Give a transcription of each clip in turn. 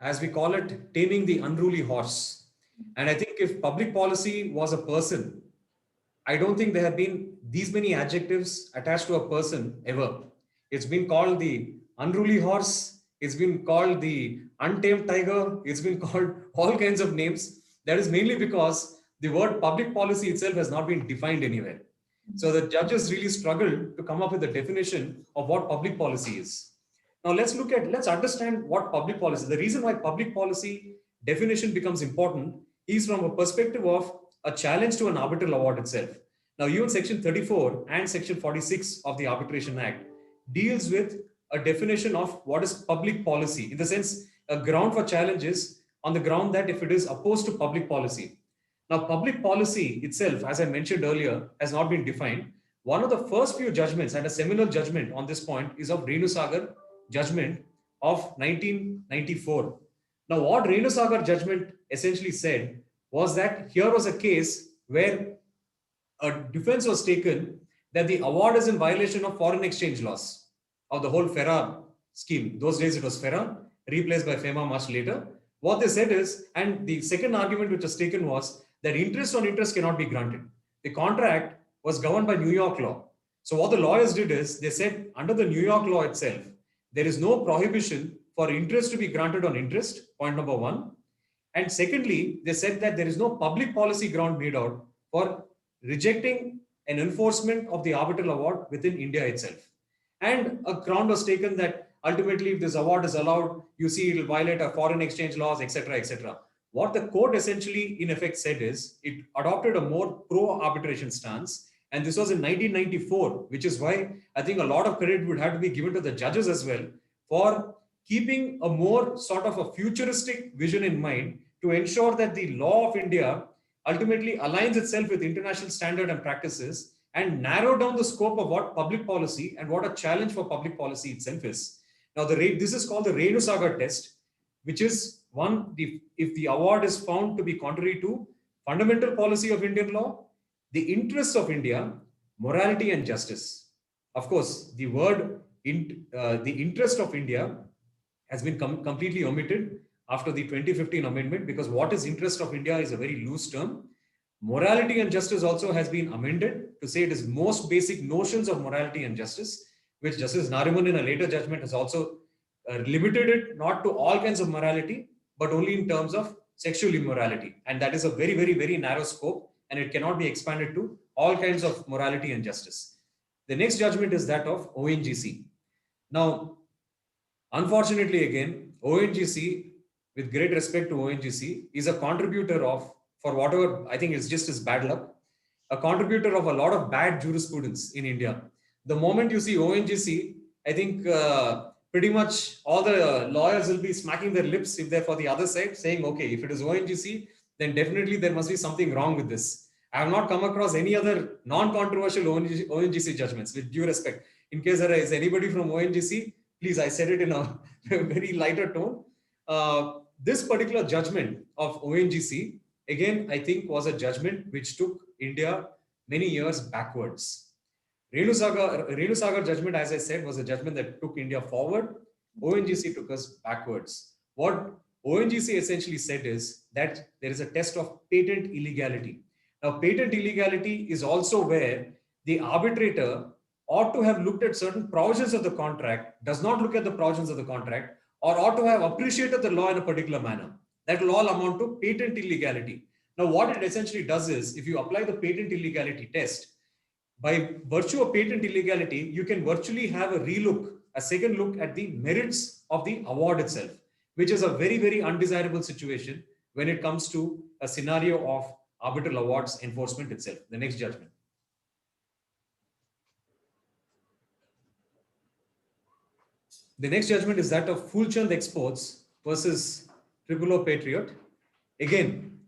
as we call it, taming the unruly horse. And I think if public policy was a person, I don't think there have been these many adjectives attached to a person ever. It's been called the unruly horse, it's been called the untamed tiger, it's been called all kinds of names. That is mainly because the word public policy itself has not been defined anywhere. So the judges really struggled to come up with a definition of what public policy is. Now let's understand what public policy. The reason why public policy definition becomes important is from a perspective of a challenge to an arbitral award itself. Now, even Section 34 and Section 46 of the Arbitration Act deals with a definition of what is public policy. In the sense, a ground for challenge is on the ground that if it is opposed to public policy. Now, public policy itself, as I mentioned earlier, has not been defined. One of the first few judgments and a seminal judgment on this point is of Renu Sagar judgment of 1994. Now, what Renu Sagar judgment essentially said was that here was a case where a defense was taken that the award is in violation of foreign exchange laws of the whole FERA scheme. Those days it was FERA, replaced by FEMA much later. What they said is, and the second argument which was taken was that interest on interest cannot be granted. The contract was governed by New York law. So what the lawyers did is they said under the New York law itself, there is no prohibition for interest to be granted on interest, point number one. And secondly, they said that there is no public policy ground made out for rejecting an enforcement of the arbitral award within India itself. And a ground was taken that ultimately, if this award is allowed, you see it will violate our foreign exchange laws, etc., etc. What the court essentially, in effect, said is it adopted a more pro-arbitration stance. And this was in 1994, which is why I think a lot of credit would have to be given to the judges as well for keeping a more sort of a futuristic vision in mind to ensure that the law of India ultimately aligns itself with international standard and practices and narrow down the scope of what public policy and what a challenge for public policy itself is. Now, this is called the Renu Sagar test, which is one, if the award is found to be contrary to fundamental policy of Indian law, the interests of India, morality and justice. Of course, the word the interest of India has been completely omitted after the 2015 amendment, because what is interest of India is a very loose term. Morality and justice also has been amended to say it is most basic notions of morality and justice, which Justice Nariman in a later judgment has also limited it not to all kinds of morality, but only in terms of sexual immorality. And that is a very, very, very narrow scope, and it cannot be expanded to all kinds of morality and justice. The next judgment is that of ONGC. Now, unfortunately, again, ONGC, with great respect to ONGC, is a contributor of, for whatever I think is just as bad luck, a contributor of a lot of bad jurisprudence in India. The moment you see ONGC, I think pretty much all the lawyers will be smacking their lips if they're for the other side, saying, okay, if it is ONGC, then definitely there must be something wrong with this. I have not come across any other non-controversial ONGC judgments, with due respect. In case there is anybody from ONGC, please, I said it in a very lighter tone. This particular judgment of ONGC, again, I think was a judgment which took India many years backwards. Renu Sagar judgment, as I said, was a judgment that took India forward. ONGC took us backwards. What ONGC essentially said is that there is a test of patent illegality. Now, patent illegality is also where the arbitrator ought to have looked at certain provisions of the contract, does not look at the provisions of the contract, or ought to have appreciated the law in a particular manner. That will all amount to patent illegality. Now, what it essentially does is, if you apply the patent illegality test, by virtue of patent illegality, you can virtually have a second look at the merits of the award itself, which is a very, very undesirable situation when it comes to a scenario of arbitral awards enforcement itself. The next judgment. The next judgment is that of Fulchand Exports versus Triple O Patriot. Again,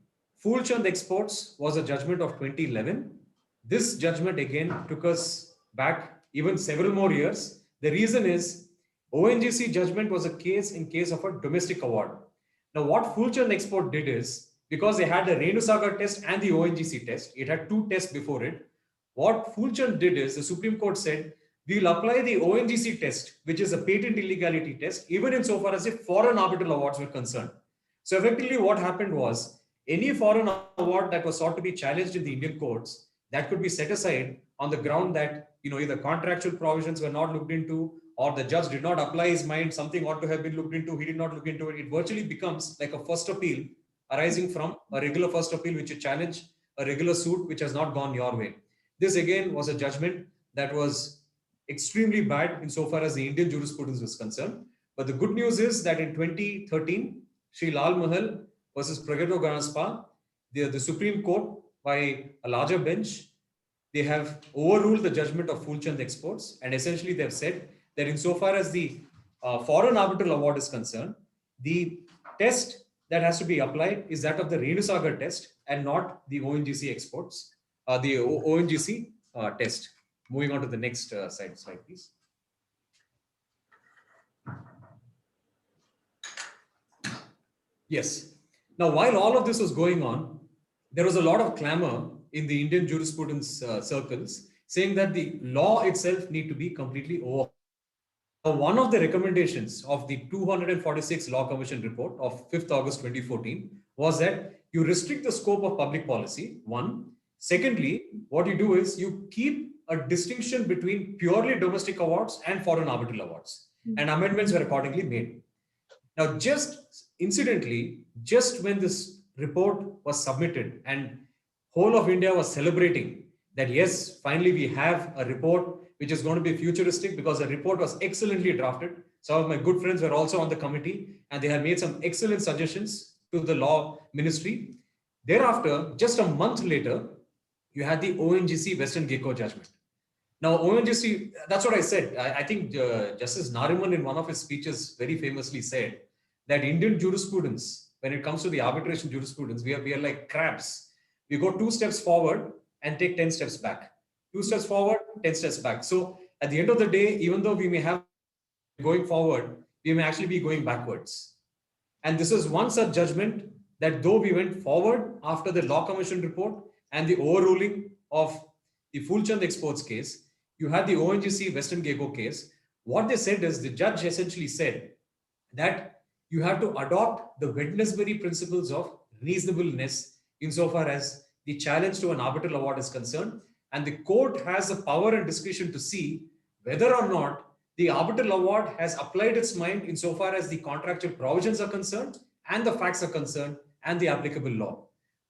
Fulchand Exports was a judgment of 2011. This judgment again took us back even several more years. The reason is ONGC judgment was a case in case of a domestic award. Now, what Fulchand Export did is, because they had the Renu Sagar test and the ONGC test, it had two tests before it. What Fulchand did is, the Supreme Court said we'll apply the ONGC test, which is a patent illegality test, even insofar as if foreign arbitral awards were concerned. So effectively what happened was any foreign award that was sought to be challenged in the Indian courts, that could be set aside on the ground that, either contractual provisions were not looked into, or the judge did not apply his mind, something ought to have been looked into, he did not look into it. It virtually becomes like a first appeal arising from a regular first appeal, which you challenge a regular suit which has not gone your way. This again was a judgment that was extremely bad insofar as the Indian jurisprudence was concerned. But the good news is that in 2013, Sri Lal Mahal versus Pragato Ganaspa, the Supreme Court, by a larger bench, they have overruled the judgment of Fulchand Exports, and essentially they have said that insofar as the foreign arbitral award is concerned, the test that has to be applied is that of the Renusagar test and not the ONGC exports, the ONGC test. Moving on to the next slide, please. Yes. Now, while all of this was going on, there was a lot of clamor in the Indian jurisprudence circles saying that the law itself need to be completely overhauled. One of the recommendations of the 246 Law Commission report of 5th August 2014 was that you restrict the scope of public policy, one. Secondly, what you do is you keep a distinction between purely domestic awards and foreign arbitral awards. And amendments were accordingly made. Now, just incidentally, just when this report was submitted and whole of India was celebrating that, yes, finally we have a report which is going to be futuristic, because the report was excellently drafted. Some of my good friends were also on the committee and they had made some excellent suggestions to the law ministry. Thereafter, just a month later, you had the ONGC Western Gecko judgment. Now, ONGC, that's what I said. I think Justice Nariman in one of his speeches very famously said that Indian jurisprudence, when it comes to the arbitration jurisprudence, we are like crabs. We go 2 steps forward and take 10 steps back. 2 steps forward, 10 steps back. So at the end of the day, even though we may have going forward, we may actually be going backwards. And this is one such judgment that though we went forward after the Law Commission report and the overruling of the Fulchand Exports case, you had the ONGC Western Gecko case. What they said is, the judge essentially said that you have to adopt the Wednesbury principles of reasonableness insofar as the challenge to an arbitral award is concerned. And the court has the power and discretion to see whether or not the arbitral award has applied its mind insofar as the contractual provisions are concerned and the facts are concerned and the applicable law.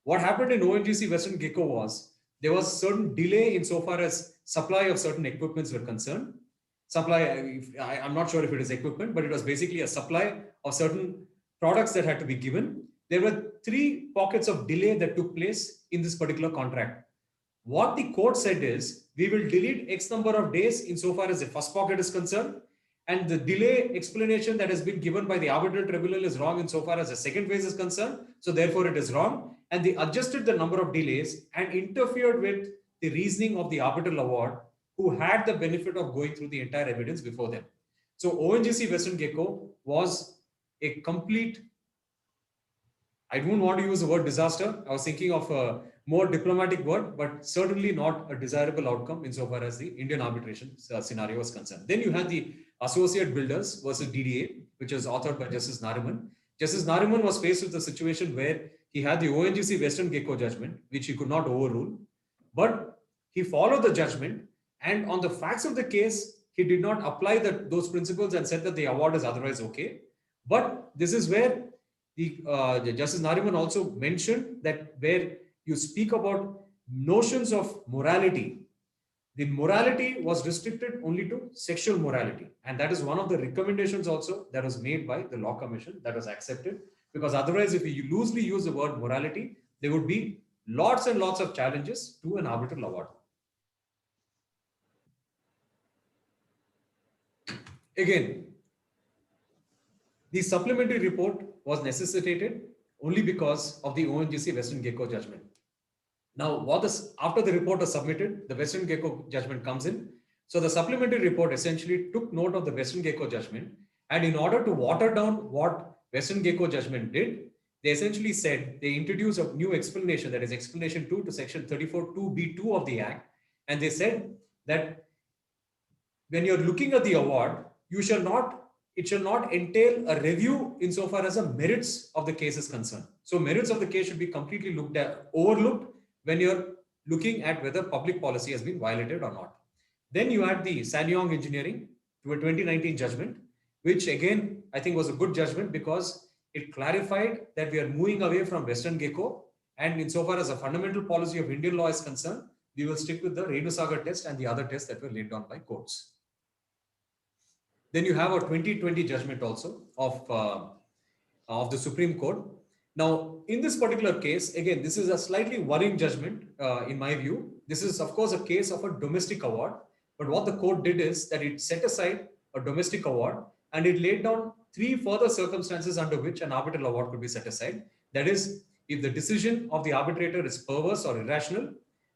What happened in ONGC Western Gecko was there was certain delay insofar as supply of certain equipments were concerned. I'm not sure if it is equipment, but it was basically a supply of certain products that had to be given. There were 3 pockets of delay that took place in this particular contract. What the court said is, we will delete X number of days insofar as the first pocket is concerned, and the delay explanation that has been given by the arbitral tribunal is wrong insofar as the second phase is concerned. So therefore it is wrong. And they adjusted the number of delays and interfered with the reasoning of the arbitral award, who had the benefit of going through the entire evidence before them. So ONGC Western Gecko was a complete, I don't want to use the word disaster. I was thinking of a more diplomatic word, but certainly not a desirable outcome insofar as the Indian arbitration scenario was concerned. Then you had the Associate Builders versus DDA, which was authored by Justice Nariman. Justice Nariman was faced with a situation where he had the ONGC Western Gecko judgment, which he could not overrule, but he followed the judgment, and on the facts of the case, he did not apply those principles and said that the award is otherwise okay. But this is where the Justice Nariman also mentioned that where you speak about notions of morality, the morality was restricted only to sexual morality. And that is one of the recommendations also that was made by the Law Commission that was accepted. Because otherwise, if you loosely use the word morality, there would be lots and lots of challenges to an arbitral award. Again, the supplementary report was necessitated only because of the ONGC Western Gecko judgment. Now, after the report was submitted, the Western Gecko judgment comes in. So the supplementary report essentially took note of the Western Gecko judgment, and in order to water down what Western Gecko judgment did, they essentially said they introduced a new explanation, that is explanation 2 to section 34(2)(b)(2) of the Act, and they said that when you're looking at the award, it shall not entail a review insofar as the merits of the case is concerned. So merits of the case should be completely overlooked when you're looking at whether public policy has been violated or not. Then you add the SsangYong Engineering to a 2019 judgment, which again, I think was a good judgment because it clarified that we are moving away from Western Gecko. And insofar as the fundamental policy of Indian law is concerned, we will stick with the Renusagar test and the other tests that were laid down by courts. Then you have a 2020 judgment also of the Supreme Court. Now, in this particular case, again, this is a slightly worrying judgment in my view. This is, of course, a case of a domestic award. But what the court did is that it set aside a domestic award and it laid down 3 further circumstances under which an arbitral award could be set aside. That is, if the decision of the arbitrator is perverse or irrational,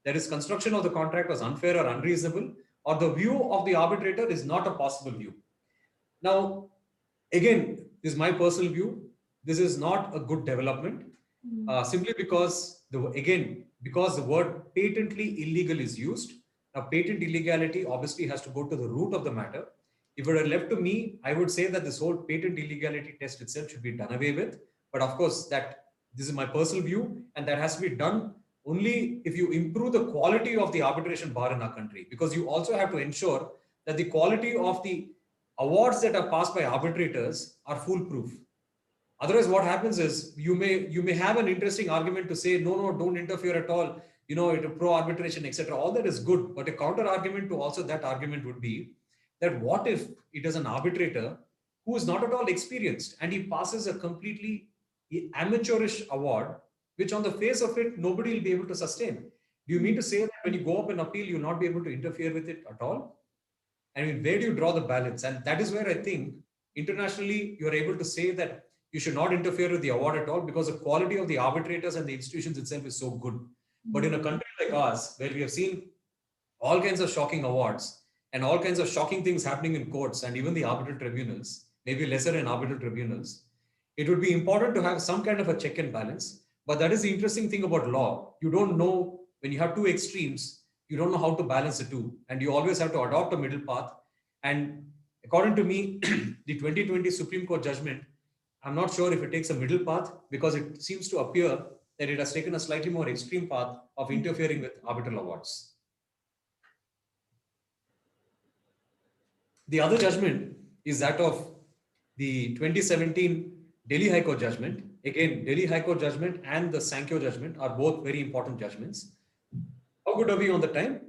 that is, construction of the contract was unfair or unreasonable, or the view of the arbitrator is not a possible view. Now, again, this is my personal view. This is not a good development, simply because because the word patently illegal is used. Now, patent illegality obviously has to go to the root of the matter. If it were left to me, I would say that this whole patent illegality test itself should be done away with. But of course, this is my personal view, and that has to be done only if you improve the quality of the arbitration bar in our country, because you also have to ensure that the quality of the awards that are passed by arbitrators are foolproof. Otherwise, what happens is you may have an interesting argument to say, no, don't interfere at all. It pro arbitration, etc. All that is good, but a counter argument to also that argument would be that what if it is an arbitrator who is not at all experienced and he passes a completely amateurish award, which on the face of it, nobody will be able to sustain. Do you mean to say that when you go up and appeal, you'll not be able to interfere with it at all? I mean, where do you draw the balance? And that is where I think internationally, you're able to say that you should not interfere with the award at all because the quality of the arbitrators and the institutions itself is so good. But in a country like ours, where we have seen all kinds of shocking awards and all kinds of shocking things happening in courts and even the arbitral tribunals, maybe lesser in arbitral tribunals, it would be important to have some kind of a check and balance. But that is the interesting thing about law. You don't know, when you have two extremes, you don't know how to balance the two. And you always have to adopt a middle path. And according to me, the 2020 Supreme Court judgment, I'm not sure if it takes a middle path, because it seems to appear that it has taken a slightly more extreme path of interfering with arbitral awards. The other judgment is that of the 2017 Delhi High Court judgment. Again, Delhi High Court judgment and the SsangYong judgment are both very important judgments. How good are we on the time?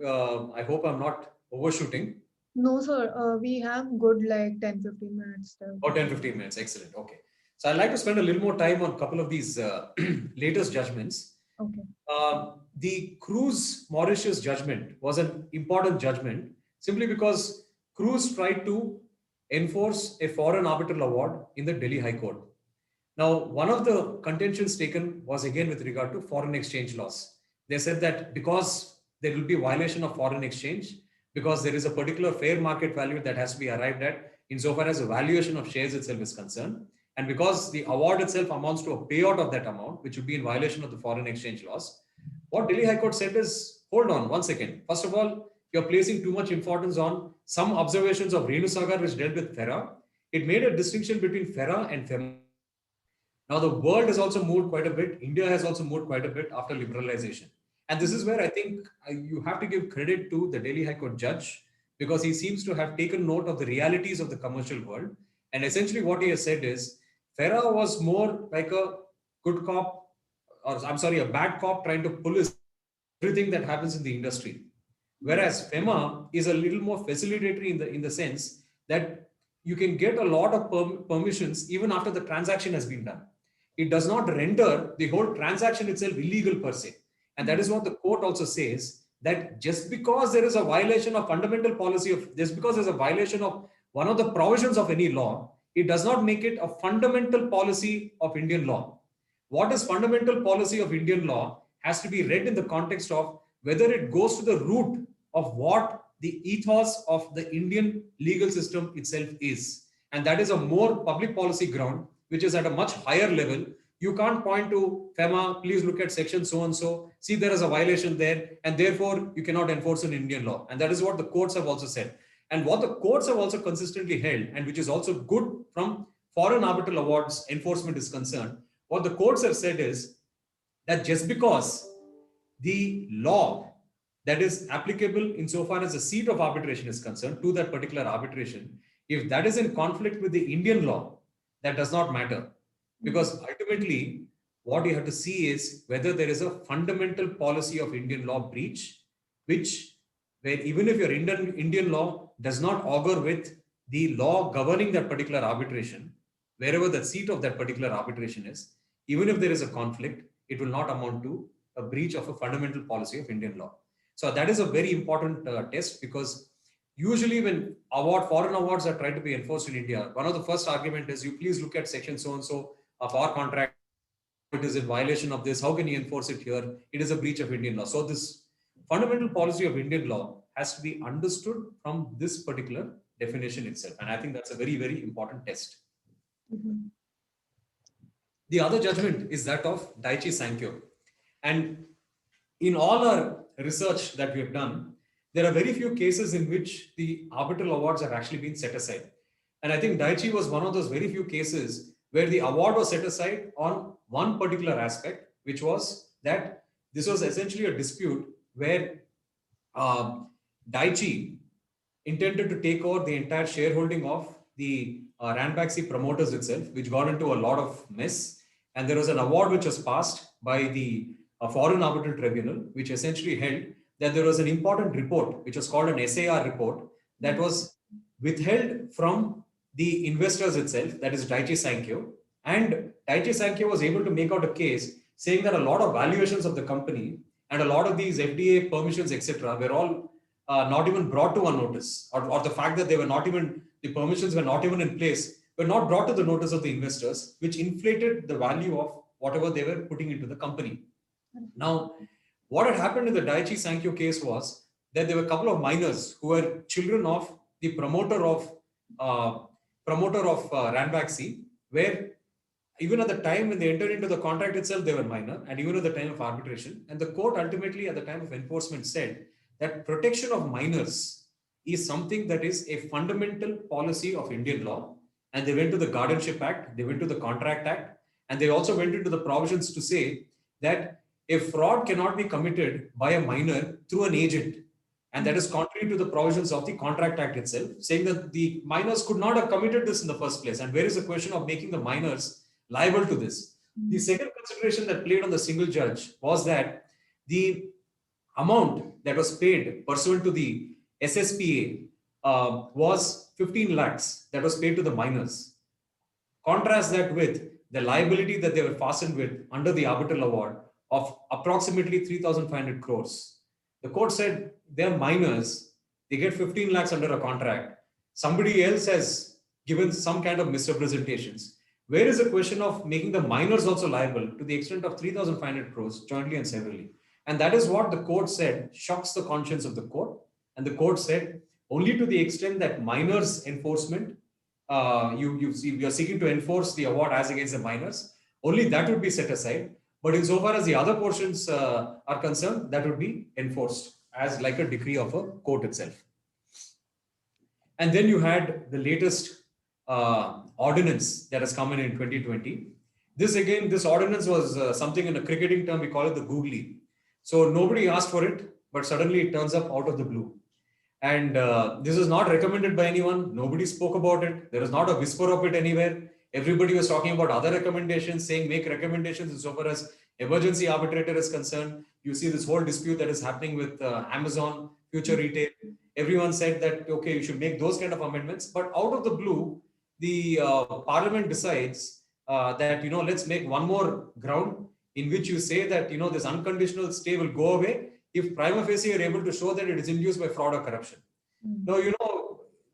I hope I'm not overshooting. No, sir. We have good like 10-15 minutes still. Oh, 10-15 minutes. Excellent. Okay. So I'd like to spend a little more time on a couple of these latest judgments. Okay. The Cruz Mauritius judgment was an important judgment simply because Cruz tried to enforce a foreign arbitral award in the Delhi High Court. Now, one of the contentions taken was again with regard to foreign exchange laws. They said that because there will be violation of foreign exchange, because there is a particular fair market value that has to be arrived at insofar as the valuation of shares itself is concerned, and because the award itself amounts to a payout of that amount, which would be in violation of the foreign exchange laws, what Delhi High Court said is, hold on one second. First of all, you're placing too much importance on some observations of Renusagar which dealt with FERA. It made a distinction between FERA and FEMA. Now, the world has also moved quite a bit. India has also moved quite a bit after liberalization. And this is where I think you have to give credit to the Delhi High Court judge, because he seems to have taken note of the realities of the commercial world. And essentially what he has said is, FERA was more like a good cop, or I'm sorry, a bad cop trying to police everything that happens in the industry. Whereas FEMA is a little more facilitatory in the sense that you can get a lot of permissions even after the transaction has been done. It does not render the whole transaction itself illegal per se. And that is what the court also says, that just because there is a violation of fundamental policy just because there's a violation of one of the provisions of any law, it does not make it a fundamental policy of Indian law. What is fundamental policy of Indian law has to be read in the context of whether it goes to the root of what the ethos of the Indian legal system itself is. And that is a more public policy ground, which is at a much higher level. You can't point to FEMA, please look at section so-and-so, see there is a violation there, and therefore you cannot enforce an Indian law. And that is what the courts have also said. And what the courts have also consistently held, and which is also good from foreign arbitral awards enforcement is concerned, what the courts have said is that just because the law that is applicable insofar as the seat of arbitration is concerned to that particular arbitration, if that is in conflict with the Indian law, that does not matter. Because ultimately, what you have to see is whether there is a fundamental policy of Indian law breach, which where even if your Indian law does not augur with the law governing that particular arbitration, wherever the seat of that particular arbitration is, even if there is a conflict, it will not amount to a breach of a fundamental policy of Indian law. So that is a very important test, because usually when foreign awards are tried to be enforced in India, one of the first argument is, you please look at section so and so of our contract. It is in violation of this. How can you enforce it here? It is a breach of Indian law. So this fundamental policy of Indian law has to be understood from this particular definition itself. And I think that's a very, very important test. Mhm. The other judgment is that of Daiichi Sankyo. And in all our research that we have done, there are very few cases in which the arbitral awards have actually been set aside. And I think Daiichi was one of those very few cases where the award was set aside on one particular aspect, which was that this was essentially a dispute where Daiichi intended to take over the entire shareholding of the Ranbaxy promoters itself, which got into a lot of mess. And there was an award which was passed by the Foreign Arbitral Tribunal, which essentially held that there was an important report, which was called an SAR report, that was withheld from the investors itself, that is Daiichi Sankyo. And Daiichi Sankyo was able to make out a case saying that a lot of valuations of the company and a lot of these FDA permissions, etc., were all not even brought to a notice, or the fact that they were not even, the permissions were not even in place, were not brought to the notice of the investors, which inflated the value of whatever they were putting into the company. Now, what had happened in the Daiichi Sankyo case was that there were a couple of miners who were children of the promoter of Ranbaxy, where even at the time when they entered into the contract itself, they were minor, and even at the time of arbitration. And the court ultimately, at the time of enforcement, said that protection of minors is something that is a fundamental policy of Indian law. And they went to the Guardianship Act, they went to the Contract Act, and they also went into the provisions to say that a fraud cannot be committed by a minor through an agent. And that is contrary to the provisions of the Contract Act itself, saying that the minors could not have committed this in the first place. And where is the question of making the minors liable to this? The second consideration that played on the single judge was that the amount that was paid pursuant to the SSPA was 15 lakhs that was paid to the minors. Contrast that with the liability that they were fastened with under the arbitral award of approximately 3,500 crores. The court said they're minors, they get 15 lakhs under a contract. Somebody else has given some kind of misrepresentations. Where is the question of making the minors also liable to the extent of 3,500 crores jointly and severally? And that is what the court said shocks the conscience of the court. And the court said only to the extent that minors enforcement, you're seeking to enforce the award as against the minors, only that would be set aside. But insofar as the other portions are concerned, that would be enforced as like a decree of a court itself. And then you had the latest ordinance that has come in 2020. This ordinance was something in a cricketing term, we call it the googly. So nobody asked for it, but suddenly it turns up out of the blue. And this is not recommended by anyone. Nobody spoke about it. There is not a whisper of it anywhere. Everybody was talking about other recommendations, saying make recommendations insofar as emergency arbitrator is concerned. You see this whole dispute that is happening with Amazon, Future Retail. Everyone said that, okay, you should make those kind of amendments. But out of the blue, the parliament decides that, let's make one more ground in which you say that, this unconditional stay will go away if prima facie you're able to show that it is induced by fraud or corruption. Now,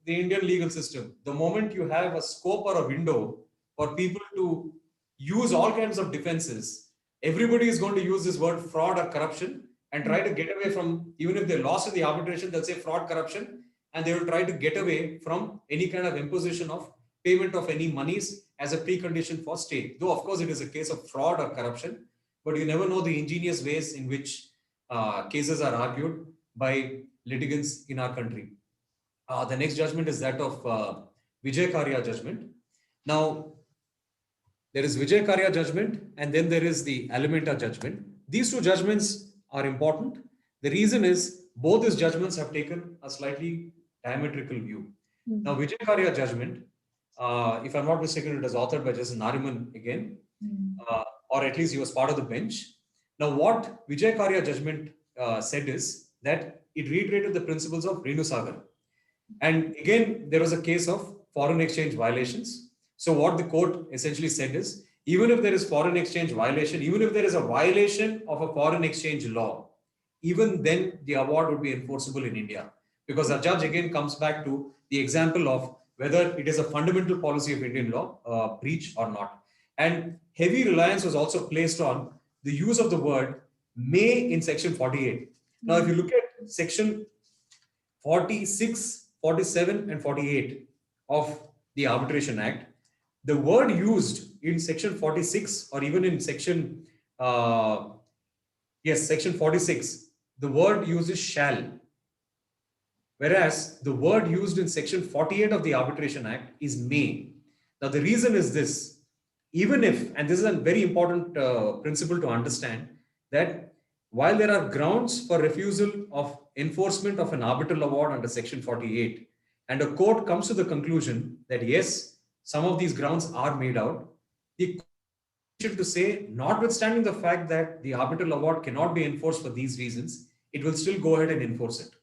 the Indian legal system, the moment you have a scope or a window for people to use all kinds of defenses, everybody is going to use this word fraud or corruption and try to get away from, even if they're lost in the arbitration, they'll say fraud, corruption, and they will try to get away from any kind of imposition of payment of any monies as a precondition for stay. Though, of course, it is a case of fraud or corruption, but you never know the ingenious ways in which cases are argued by litigants in our country. The next judgment is that of Vijay Karya judgment. Now, there is Vijay Karya judgment, and then there is the Alimenta judgment. These two judgments are important. The reason is both these judgments have taken a slightly diametrical view. Now, Vijay Karya judgment, if I'm not mistaken, it was authored by Justice Nariman again, or at least he was part of the bench. Now, what Vijay Karya judgment said is that it reiterated the principles of Renu Sagar. And again, there was a case of foreign exchange violations. So what the court essentially said is, even if there is foreign exchange violation, even if there is a violation of a foreign exchange law, even then the award would be enforceable in India. Because the judge again comes back to the example of whether it is a fundamental policy of Indian law breach or not. And heavy reliance was also placed on the use of the word may in section 48. Now, if you look at section 46, 47, and 48 of the Arbitration Act, the word used in section 46 or even in section, section 46, the word used is shall. Whereas the word used in section 48 of the Arbitration Act is may. Now, the reason is this, even if, and this is a very important principle to understand, that while there are grounds for refusal of enforcement of an arbitral award under section 48, and a court comes to the conclusion that yes, some of these grounds are made out, the court to say, notwithstanding the fact that the arbitral award cannot be enforced for these reasons, it will still go ahead and enforce it.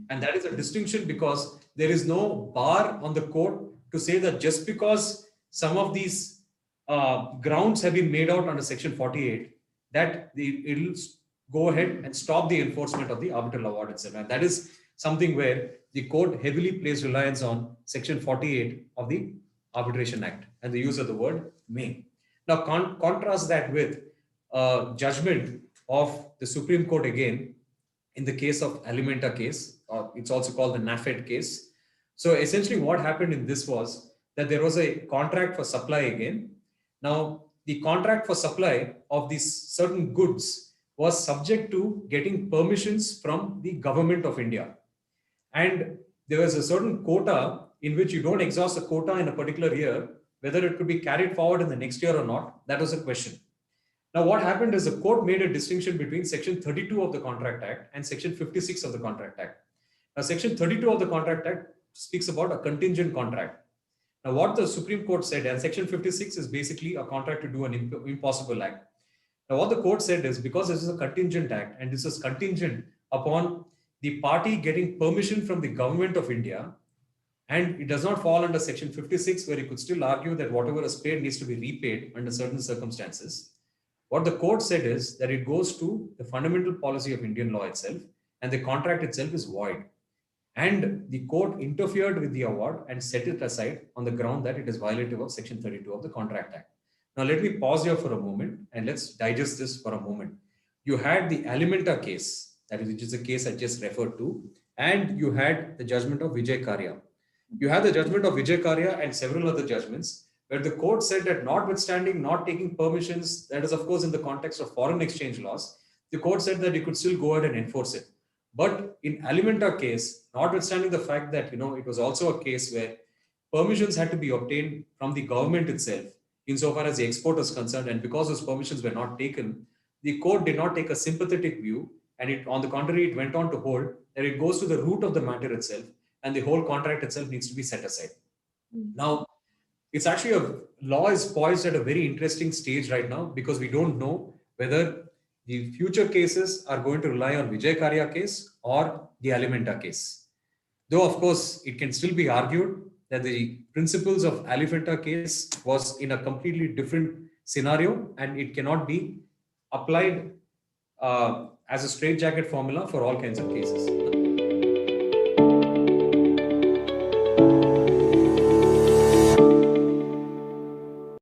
And that is a distinction, because there is no bar on the court to say that just because some of these grounds have been made out under section 48, that it will go ahead and stop the enforcement of the arbitral award itself. And that is something where the court heavily placed reliance on section 48 of the Arbitration Act and the use of the word may. Now, contrast that with judgment of the Supreme Court again in the case of Alimenta case, or it's also called the NAFED case. So essentially what happened in this was that there was a contract for supply again. Now, the contract for supply of these certain goods was subject to getting permissions from the government of India. And there was a certain quota in which you don't exhaust a quota in a particular year, whether it could be carried forward in the next year or not. That was a question. Now, what happened is the court made a distinction between section 32 of the Contract Act and section 56 of the Contract Act. Now, section 32 of the Contract Act speaks about a contingent contract. Now, what the Supreme Court said, and section 56 is basically a contract to do an impossible act. Now, what the court said is, because this is a contingent act and this is contingent upon the party getting permission from the government of India, and it does not fall under section 56, where you could still argue that whatever is paid needs to be repaid under certain circumstances. What the court said is that it goes to the fundamental policy of Indian law itself, and the contract itself is void. And the court interfered with the award and set it aside on the ground that it is violative of section 32 of the Contract Act. Now, let me pause here for a moment and let's digest this for a moment. You had the Alimenta case, that is, which is the case I just referred to, and you had the judgment of Vijay Karya. You had the judgment of Vijay Karya and several other judgments where the court said that notwithstanding not taking permissions, that is of course in the context of foreign exchange laws, the court said that you could still go ahead and enforce it. But in Alimenta case, notwithstanding the fact that, it was also a case where permissions had to be obtained from the government itself, insofar as the export is concerned, and because those permissions were not taken, the court did not take a sympathetic view, and on the contrary, it went on to hold that it goes to the root of the matter itself, and the whole contract itself needs to be set aside. Now, it's actually law is poised at a very interesting stage right now, because we don't know whether the future cases are going to rely on Vijay Karya case or the Alimenta case. Though, of course, it can still be argued that the principles of Alimenta case was in a completely different scenario, and it cannot be applied as a straitjacket formula for all kinds of cases.